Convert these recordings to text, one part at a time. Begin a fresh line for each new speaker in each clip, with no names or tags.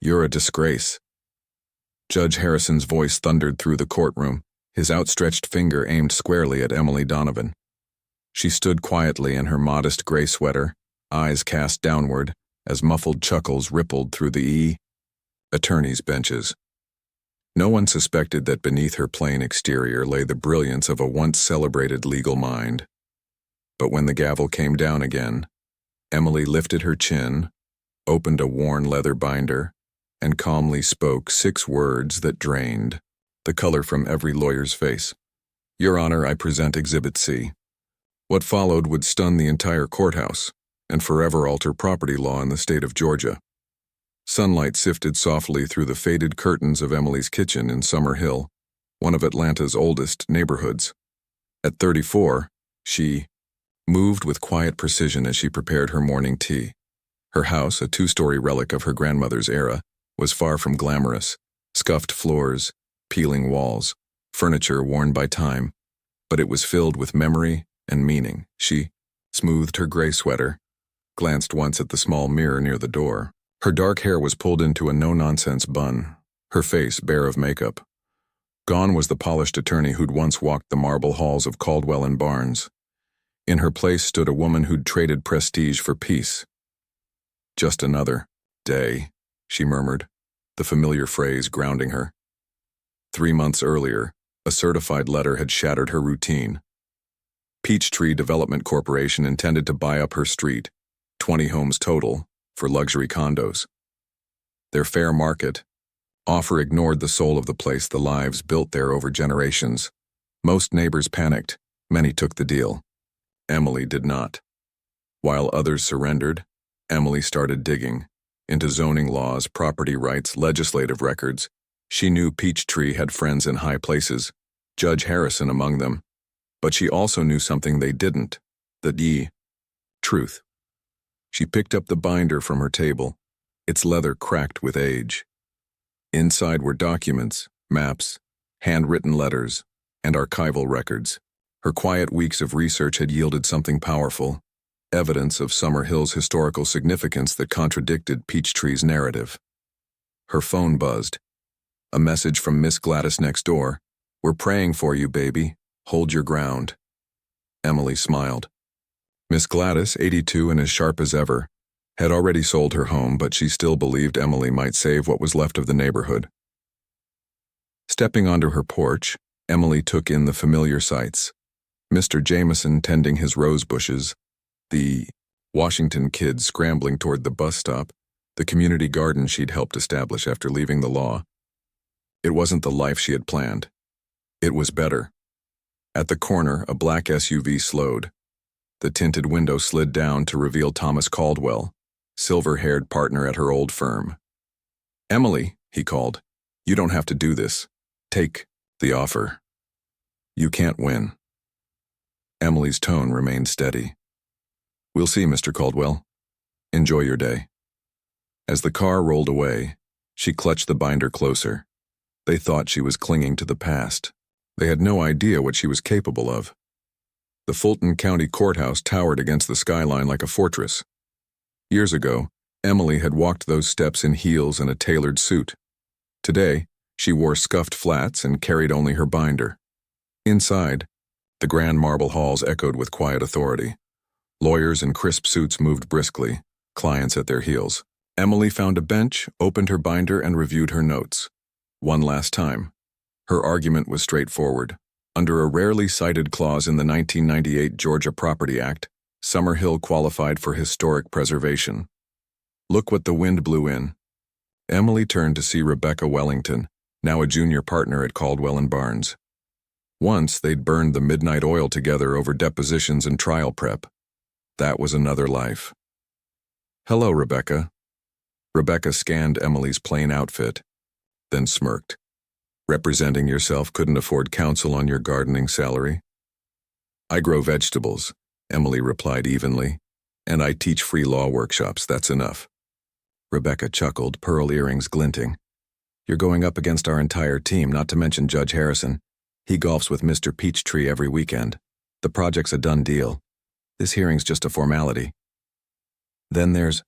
You're a disgrace. Judge Harrison's voice thundered through the courtroom, his outstretched finger aimed squarely at Emily Donovan. She stood quietly in her modest gray sweater, eyes cast downward, as muffled chuckles rippled through the attorneys' benches. No one suspected that beneath her plain exterior lay the brilliance of a once-celebrated legal mind. But when the gavel came down again, Emily lifted her chin, opened a worn leather binder, and calmly spoke 6 words that drained the color from every lawyer's face. Your Honor, I present Exhibit C. What followed would stun the entire courthouse and forever alter property law in the state of Georgia. Sunlight sifted softly through the faded curtains of Emily's kitchen in Summer Hill, one of Atlanta's oldest neighborhoods. At 34, she moved with quiet precision as she prepared her morning tea. Her house, a 2-story relic of her grandmother's era, was far from glamorous: scuffed floors, peeling walls, furniture worn by time, but it was filled with memory and meaning. She smoothed her gray sweater, glanced once at the small mirror near the door. Her dark hair was pulled into a no-nonsense bun, her face bare of makeup. Gone was the polished attorney who'd once walked the marble halls of Caldwell and Barnes. In her place stood a woman who'd traded prestige for peace. Just another day, she murmured, the familiar phrase grounding her. 3 months earlier, a certified letter had shattered her routine. Peachtree Development Corporation intended to buy up her street, 20 homes total, for luxury condos. Their fair market offer ignored the soul of the place, the lives built there over generations. Most neighbors panicked, many took the deal. Emily did not. While others surrendered, Emily started digging into zoning laws, property rights, legislative records. She knew Peachtree had friends in high places, Judge Harrison among them, but she also knew something they didn't: the truth. She picked up the binder from her table, its leather cracked with age. Inside were documents, maps, handwritten letters, and archival records. Her quiet weeks of research had yielded something powerful: evidence of Summer Hill's historical significance that contradicted Peachtree's narrative. Her phone buzzed. A message from Miss Gladys next door. "We're praying for you, baby. Hold your ground." Emily smiled. Miss Gladys, 82 and as sharp as ever, had already sold her home, but she still believed Emily might save what was left of the neighborhood. Stepping onto her porch, Emily took in the familiar sights: Mr. Jameson tending his rose bushes, the Washington kids scrambling toward the bus stop, the community garden she'd helped establish after leaving the law. It wasn't the life she had planned. It was better. At the corner, a black SUV slowed. The tinted window slid down to reveal Thomas Caldwell, silver-haired partner at her old firm. "Emily," he called, "you don't have to do this. Take the offer. You can't win." Emily's tone remained steady. "We'll see, Mr. Caldwell. Enjoy your day." As the car rolled away, she clutched the binder closer. They thought she was clinging to the past. They had no idea what she was capable of. The Fulton County Courthouse towered against the skyline like a fortress. Years ago, Emily had walked those steps in heels and a tailored suit. Today, she wore scuffed flats and carried only her binder. Inside, the grand marble halls echoed with quiet authority. Lawyers in crisp suits moved briskly, clients at their heels. Emily found a bench, opened her binder, and reviewed her notes. One last time. Her argument was straightforward. Under a rarely cited clause in the 1998 Georgia Property Act, Summer Hill qualified for historic preservation. Look what the wind blew in. Emily turned to see Rebecca Wellington, now a junior partner at Caldwell and Barnes. Once they'd burned the midnight oil together over depositions and trial prep. That was another life. "Hello, Rebecca." Rebecca scanned Emily's plain outfit, then smirked. "Representing yourself couldn't afford counsel on your gardening salary?" "I grow vegetables," Emily replied evenly, "and I teach free law workshops, that's enough." Rebecca chuckled, pearl earrings glinting. "You're going up against our entire team, not to mention Judge Harrison. He golfs with Mr. Peachtree every weekend. The project's a done deal. This hearing's just a formality." "Then there's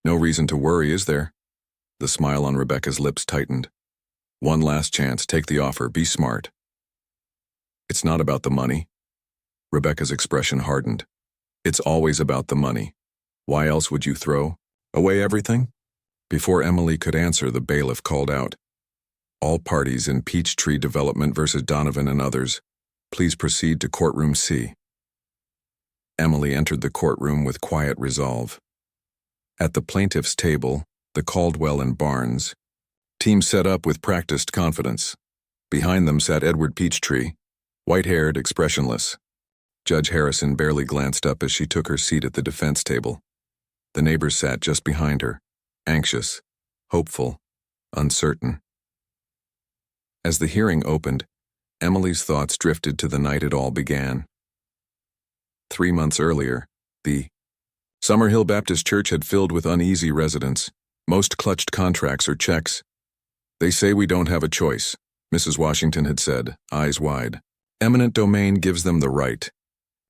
no reason to worry, is there?" The smile on Rebecca's lips tightened. One last chance, take the offer, be smart. It's not about the money. Rebecca's expression hardened. It's always about the money. Why else would you throw away everything? Before Emily could answer, the bailiff called out, "All parties in Peachtree Development versus Donovan and others, please proceed to Courtroom C." Emily entered the courtroom with quiet resolve. At the plaintiff's table, the Caldwell and Barnes team set up with practiced confidence. Behind them sat Edward Peachtree, white-haired, expressionless. Judge Harrison barely glanced up as she took her seat at the defense table. The neighbors sat just behind her, anxious, hopeful, uncertain. As the hearing opened, Emily's thoughts drifted to the night it all began. 3 months earlier, the Summerhill Baptist Church had filled with uneasy residents. Most clutched contracts or checks. "They say we don't have a choice," Mrs. Washington had said, eyes wide. "Eminent domain gives them the right."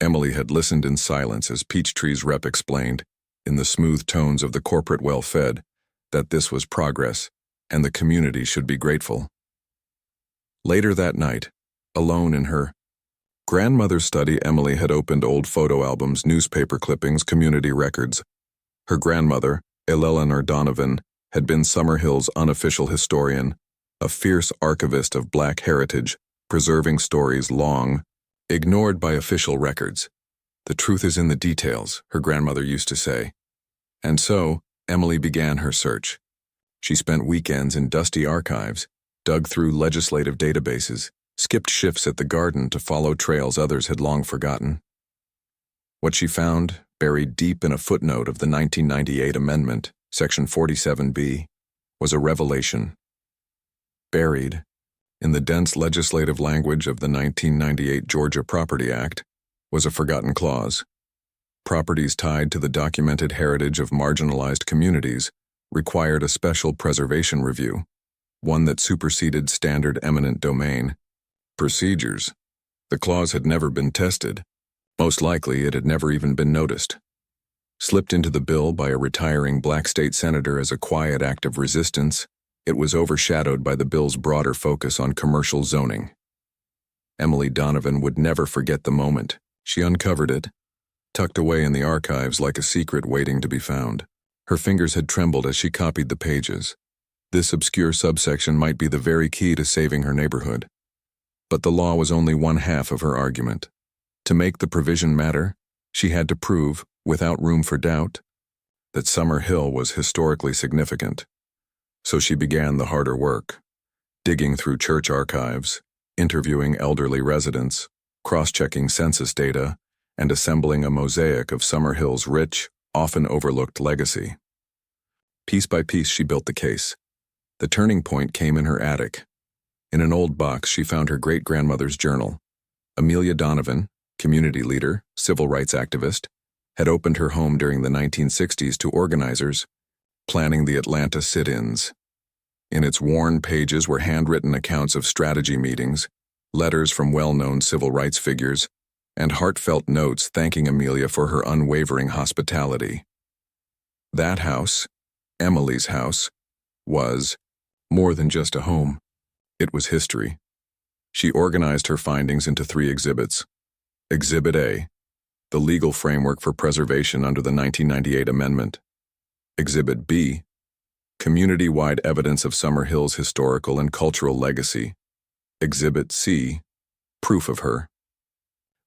Emily had listened in silence as Peachtree's rep explained, in the smooth tones of the corporate well-fed, that this was progress, and the community should be grateful. Later that night, alone in her grandmother's study, Emily had opened old photo albums, newspaper clippings, community records. Her grandmother, Eleanor Donovan, had been Summerhill's unofficial historian, a fierce archivist of Black heritage, preserving stories long ignored by official records. "The truth is in the details," her grandmother used to say. And so, Emily began her search. She spent weekends in dusty archives, dug through legislative databases, skipped shifts at the garden to follow trails others had long forgotten. What she found, buried deep in a footnote of the 1998 amendment, Section 47B, was a revelation. Buried, in the dense legislative language of the 1998 Georgia Property Act, was a forgotten clause. Properties tied to the documented heritage of marginalized communities required a special preservation review, one that superseded standard eminent domain procedures. The clause had never been tested. Most likely, it had never even been noticed. Slipped into the bill by a retiring Black state senator as a quiet act of resistance, it was overshadowed by the bill's broader focus on commercial zoning. Emily Donovan would never forget the moment. She uncovered it, tucked away in the archives like a secret waiting to be found. Her fingers had trembled as she copied the pages. This obscure subsection might be the very key to saving her neighborhood. But the law was only one half of her argument. To make the provision matter, she had to prove, without room for doubt, that Summerhill was historically significant. So she began the harder work, digging through church archives, interviewing elderly residents, cross-checking census data, and assembling a mosaic of Summerhill's rich, often overlooked legacy. Piece by piece, she built the case. The turning point came in her attic. In an old box, she found her great-grandmother's journal. Amelia Donovan, community leader, civil rights activist, had opened her home during the 1960s to organizers planning the Atlanta sit-ins. In its worn pages were handwritten accounts of strategy meetings, letters from well-known civil rights figures, and heartfelt notes thanking Amelia for her unwavering hospitality. That house, Emily's house, was more than just a home. It was history. She organized her findings into 3 exhibits. Exhibit A, the legal framework for preservation under the 1998 amendment. Exhibit B, community-wide evidence of Summerhill's historical and cultural legacy. Exhibit C, proof of her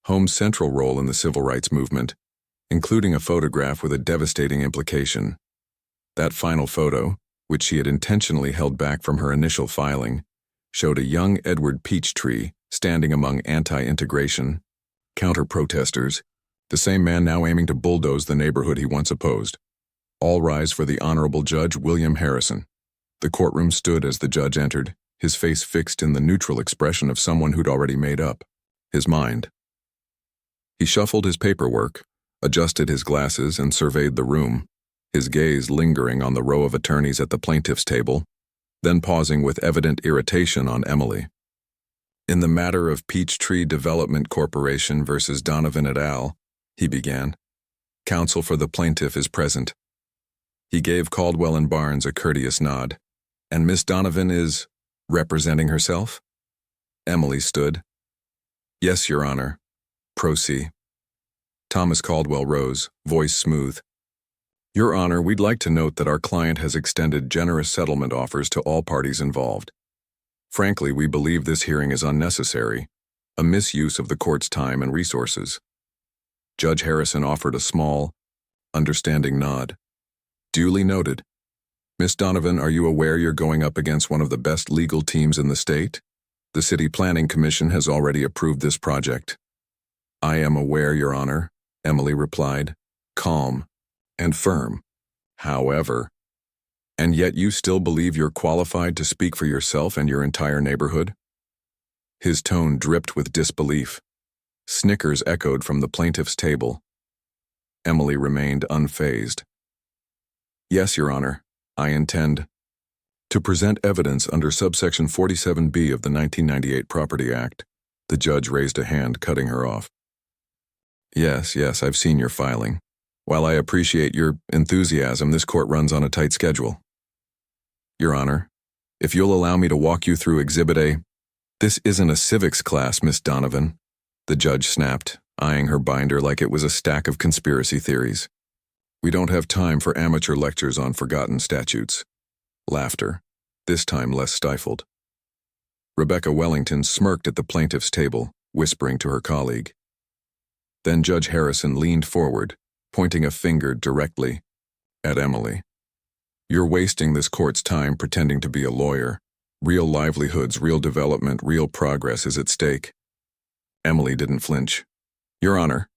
home's central role in the civil rights movement, including a photograph with a devastating implication. That final photo, which she had intentionally held back from her initial filing, showed a young Edward Peachtree standing among anti-integration counter-protesters, the same man now aiming to bulldoze the neighborhood he once opposed. All rise for the Honorable Judge William Harrison. The courtroom stood as the judge entered, his face fixed in the neutral expression of someone who'd already made up his mind. He shuffled his paperwork, adjusted his glasses, and surveyed the room, his gaze lingering on the row of attorneys at the plaintiff's table, then pausing with evident irritation on Emily. "In the matter of Peachtree Development Corporation versus Donovan et al., he began. "Counsel for the plaintiff is present." He gave Caldwell and Barnes a courteous nod. And Miss Donovan is representing herself? Emily stood. Yes, Your Honor. Proceed. Thomas Caldwell rose, voice smooth. Your Honor, we'd like to note that our client has extended generous settlement offers to all parties involved. Frankly, we believe this hearing is unnecessary, a misuse of the court's time and resources. Judge Harrison offered a small, understanding nod. Duly noted. Miss Donovan, are you aware you're going up against one of the best legal teams in the state? The City Planning Commission has already approved this project. I am aware, Your Honor, Emily replied, calm and firm. However, and yet you still believe you're qualified to speak for yourself and your entire neighborhood? His tone dripped with disbelief. Snickers echoed from the plaintiff's table. Emily remained unfazed. Yes, Your Honor, I intend to present evidence under subsection 47B of the 1998 Property Act. The judge raised a hand, cutting her off. Yes, I've seen your filing. While I appreciate your enthusiasm, this court runs on a tight schedule. Your Honor, if you'll allow me to walk you through Exhibit A. This isn't a civics class, Miss Donovan, the judge snapped, eyeing her binder like it was a stack of conspiracy theories. We don't have time for amateur lectures on forgotten statutes. Laughter, this time less stifled. Rebecca Wellington smirked at the plaintiff's table, whispering to her colleague. Then Judge Harrison leaned forward, pointing a finger directly at Emily. You're wasting this court's time pretending to be a lawyer. Real livelihoods, real development, real progress is at stake. Emily didn't flinch. Your Honor,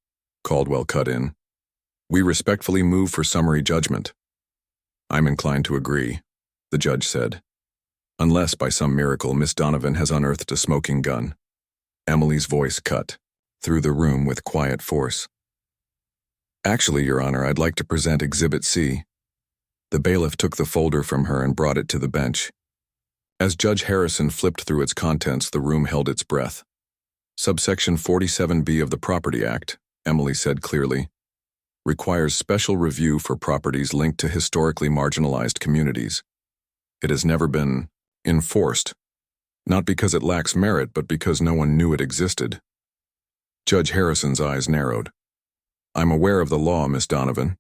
Caldwell cut in. We respectfully move for summary judgment. I'm inclined to agree, the judge said. Unless by some miracle Miss Donovan has unearthed a smoking gun. Emily's voice cut through the room with quiet force. Actually, Your Honor, I'd like to present Exhibit C. The bailiff took the folder from her and brought it to the bench. As Judge Harrison flipped through its contents, the room held its breath. Subsection 47B of the Property Act, Emily said clearly, requires special review for properties linked to historically marginalized communities. It has never been enforced, not because it lacks merit, but because no one knew it existed. Judge Harrison's eyes narrowed. I'm aware of the law, Miss Donovan.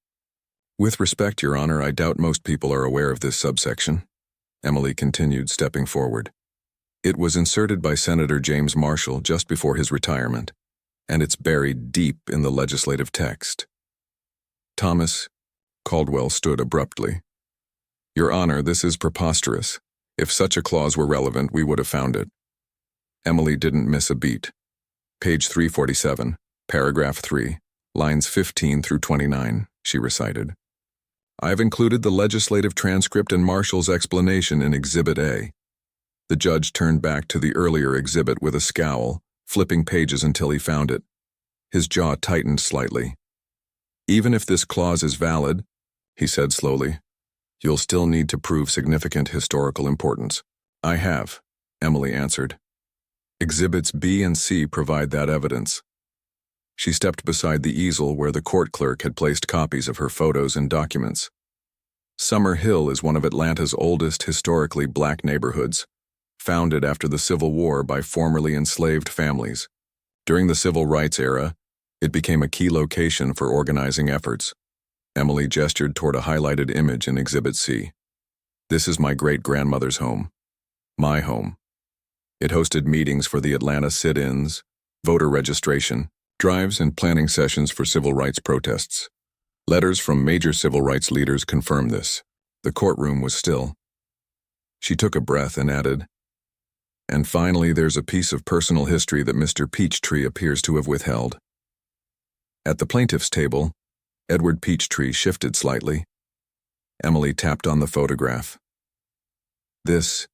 With respect, Your Honor, I doubt most people are aware of this subsection. Emily continued, stepping forward. It was inserted by Senator James Marshall just before his retirement, and it's buried deep in the legislative text. Thomas Caldwell stood abruptly. Your Honor, this is preposterous. If such a clause were relevant, we would have found it. Emily didn't miss a beat. Page 347, paragraph 3, lines 15 through 29, she recited. I've included the legislative transcript and Marshall's explanation in Exhibit A. The judge turned back to the earlier exhibit with a scowl, flipping pages until he found it. His jaw tightened slightly. Even if this clause is valid, he said slowly, you'll still need to prove significant historical importance. I have, Emily answered. Exhibits B and C provide that evidence. She stepped beside the easel where the court clerk had placed copies of her photos and documents. Summer Hill is one of Atlanta's oldest historically black neighborhoods, founded after the Civil War by formerly enslaved families. During the Civil Rights era, it became a key location for organizing efforts. Emily gestured toward a highlighted image in Exhibit C. This is my great-grandmother's home. My home. It hosted meetings for the Atlanta sit-ins, voter registration, drives, and planning sessions for civil rights protests. Letters from major civil rights leaders confirmed this. The courtroom was still. She took a breath and added, and finally, there's a piece of personal history that Mr. Peachtree appears to have withheld. At the plaintiff's table, Edward Peachtree shifted slightly. Emily tapped on the photograph. This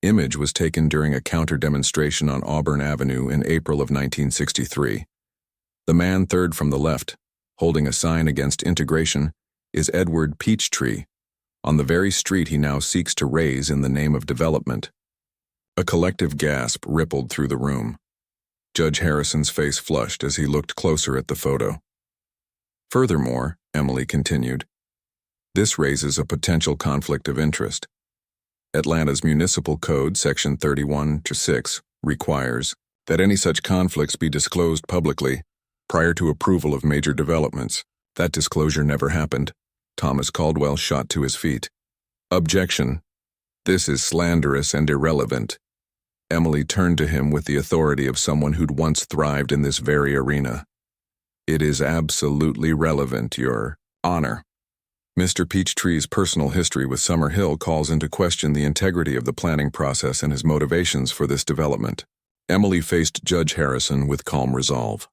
image was taken during a counter-demonstration on Auburn Avenue in April of 1963. The man third from the left, holding a sign against integration, is Edward Peachtree, on the very street he now seeks to raise in the name of development. A collective gasp rippled through the room. Judge Harrison's face flushed as he looked closer at the photo. Furthermore, Emily continued, This raises a potential conflict of interest. Atlanta's Municipal Code, Section 31-6, requires that any such conflicts be disclosed publicly prior to approval of major developments. That disclosure never happened. Thomas Caldwell shot to his feet. Objection. This is slanderous and irrelevant. Emily turned to him with the authority of someone who'd once thrived in this very arena. It is absolutely relevant, Your Honor. Mr. Peachtree's personal history with Summerhill calls into question the integrity of the planning process and his motivations for this development. Emily faced Judge Harrison with calm resolve.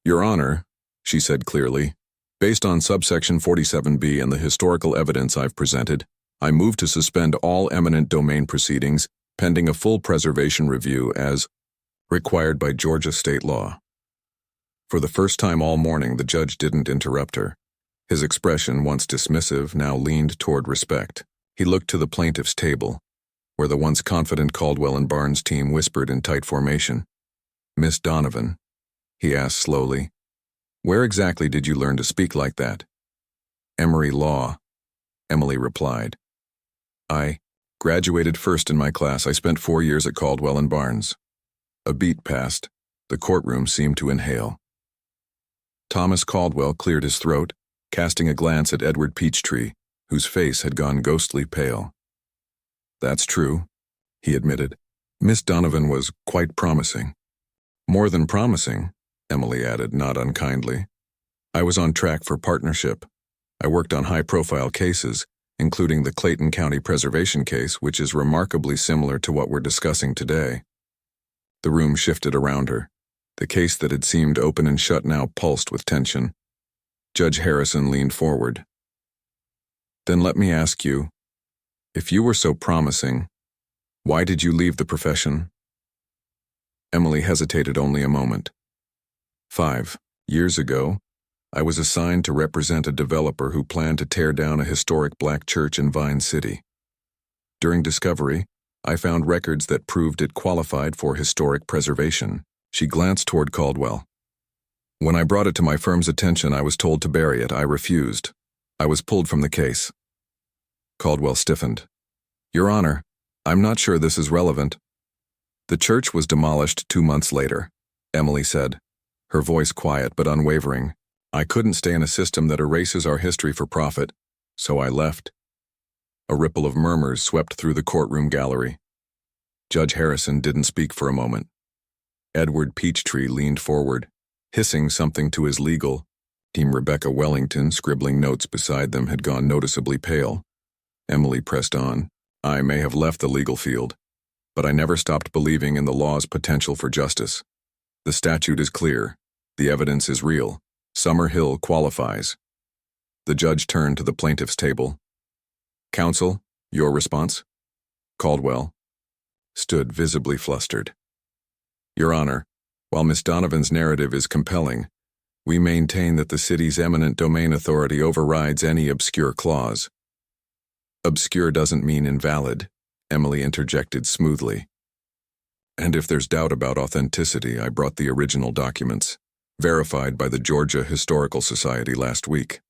Your Honor, she said clearly, based on subsection 47B and the historical evidence I've presented, I move to suspend all eminent domain proceedings pending a full preservation review as required by Georgia state law. For the first time all morning, the judge didn't interrupt her. His expression, once dismissive, now leaned toward respect. He looked to the plaintiff's table, where the once confident Caldwell and Barnes team whispered in tight formation. Miss Donovan, he asked slowly, where exactly did you learn to speak like that? Emory Law, Emily replied. I graduated first in my class. I spent 4 years at Caldwell and Barnes. A beat passed. The courtroom seemed to inhale. Thomas Caldwell cleared his throat, casting a glance at Edward Peachtree, whose face had gone ghostly pale. That's true, he admitted. Miss Donovan was quite promising. More than promising, Emily added, not unkindly. I was on track for partnership. I worked on high-profile cases, including the Clayton County preservation case, which is remarkably similar to what we're discussing today. The room shifted around her. The case that had seemed open and shut now pulsed with tension. Judge Harrison leaned forward. Then let me ask you, if you were so promising, why did you leave the profession? Emily hesitated only a moment. 5 years ago, I was assigned to represent a developer who planned to tear down a historic black church in Vine City. During discovery, I found records that proved it qualified for historic preservation. She glanced toward Caldwell. When I brought it to my firm's attention, I was told to bury it. I refused. I was pulled from the case. Caldwell stiffened. Your Honor, I'm not sure this is relevant. The church was demolished 2 months later, Emily said, her voice quiet but unwavering. I couldn't stay in a system that erases our history for profit, so I left. A ripple of murmurs swept through the courtroom gallery. Judge Harrison didn't speak for a moment. Edward Peachtree leaned forward, hissing something to his legal team. Rebecca Wellington, scribbling notes beside them, had gone noticeably pale. Emily pressed on. I may have left the legal field, but I never stopped believing in the law's potential for justice. The statute is clear. The evidence is real. Summerhill qualifies. The judge turned to the plaintiff's table. Counsel, your response? Caldwell stood visibly flustered. Your Honor, while Miss Donovan's narrative is compelling, we maintain that the city's eminent domain authority overrides any obscure clause. Obscure doesn't mean invalid, Emily interjected smoothly. And if there's doubt about authenticity, I brought the original documents, verified by the Georgia Historical Society last week.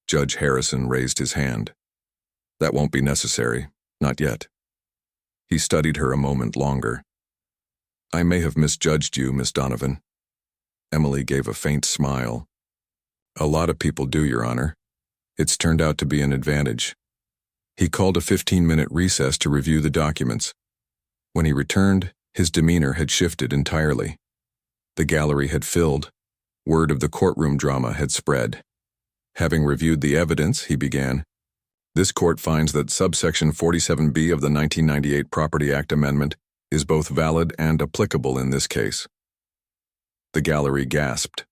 Judge Harrison raised his hand. That won't be necessary, not yet. He studied her a moment longer. I may have misjudged you, Miss Donovan. Emily gave a faint smile. A lot of people do, Your Honor. It's turned out to be an advantage. He called a 15-minute recess to review the documents. When he returned, his demeanor had shifted entirely. The gallery had filled. Word of the courtroom drama had spread. Having reviewed the evidence, he began, this court finds that subsection 47B of the 1998 Property Act Amendment is both valid and applicable in this case. The gallery gasped.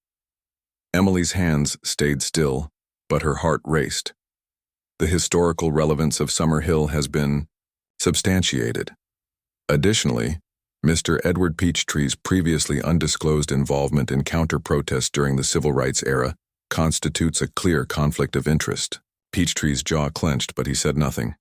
Emily's hands stayed still, but her heart raced. The historical relevance of Summerhill has been substantiated. Additionally, Mr. Edward Peachtree's previously undisclosed involvement in counter-protests during the civil rights era constitutes a clear conflict of interest. Peachtree's jaw clenched, but he said nothing.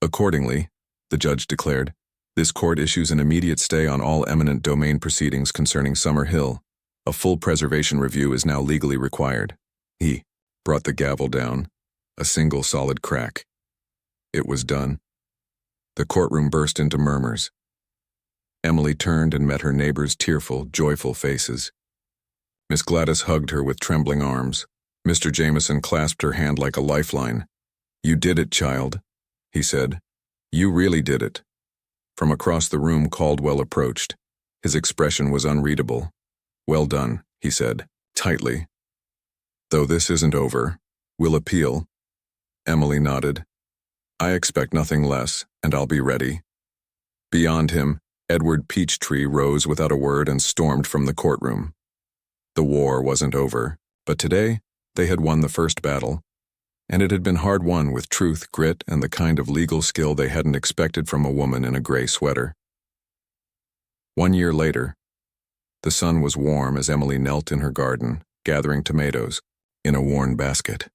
Accordingly, the judge declared, this court issues an immediate stay on all eminent domain proceedings concerning Summerhill. A full preservation review is now legally required. He brought the gavel down. a single solid crack. It was done. The courtroom burst into murmurs. Emily turned and met her neighbors' tearful, joyful faces. Miss Gladys hugged her with trembling arms. Mr. Jameson clasped her hand like a lifeline. "You did it, child," he said. "You really did it." From across the room, Caldwell approached. His expression was unreadable. "Well done," he said, tightly. "Though this isn't over, we'll appeal." Emily nodded. "I expect nothing less, and I'll be ready." Beyond him, Edward Peachtree rose without a word and stormed from the courtroom. The war wasn't over, but today they had won the first battle, and it had been hard won with truth, grit, and the kind of legal skill they hadn't expected from a woman in a gray sweater. 1 year later, the sun was warm as Emily knelt in her garden, gathering tomatoes in a worn basket.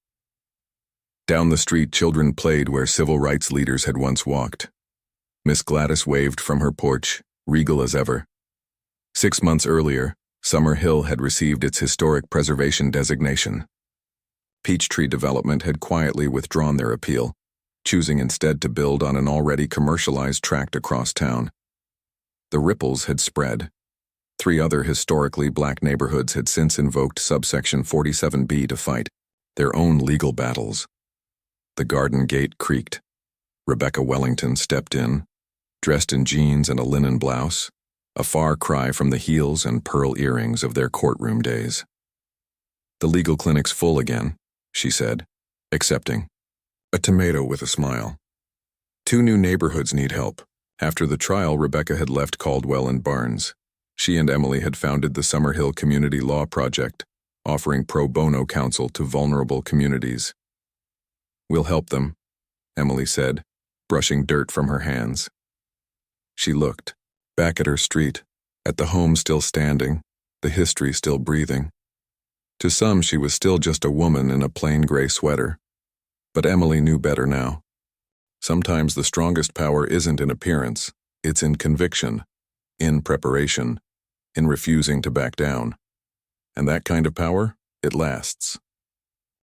Down the street, children played where civil rights leaders had once walked. Miss Gladys waved from her porch, regal as ever. 6 months earlier, Summer Hill had received its historic preservation designation. Peachtree Development had quietly withdrawn their appeal, choosing instead to build on an already commercialized tract across town. The ripples had spread. 3 other historically black neighborhoods had since invoked subsection 47B to fight their own legal battles. The garden gate creaked. Rebecca Wellington stepped in, dressed in jeans and a linen blouse, a far cry from the heels and pearl earrings of their courtroom days. "The legal clinic's full again," she said, accepting. A tomato with a smile. 2 new neighborhoods need help. After the trial, Rebecca had left Caldwell and Barnes. She and Emily had founded the Summer Hill Community Law Project, offering pro bono counsel to vulnerable communities. "We'll help them," Emily said, brushing dirt from her hands. She looked, back at her street, at the home still standing, the history still breathing. To some, she was still just a woman in a plain gray sweater. But Emily knew better now. Sometimes the strongest power isn't in appearance, it's in conviction, in preparation, in refusing to back down. And that kind of power, it lasts.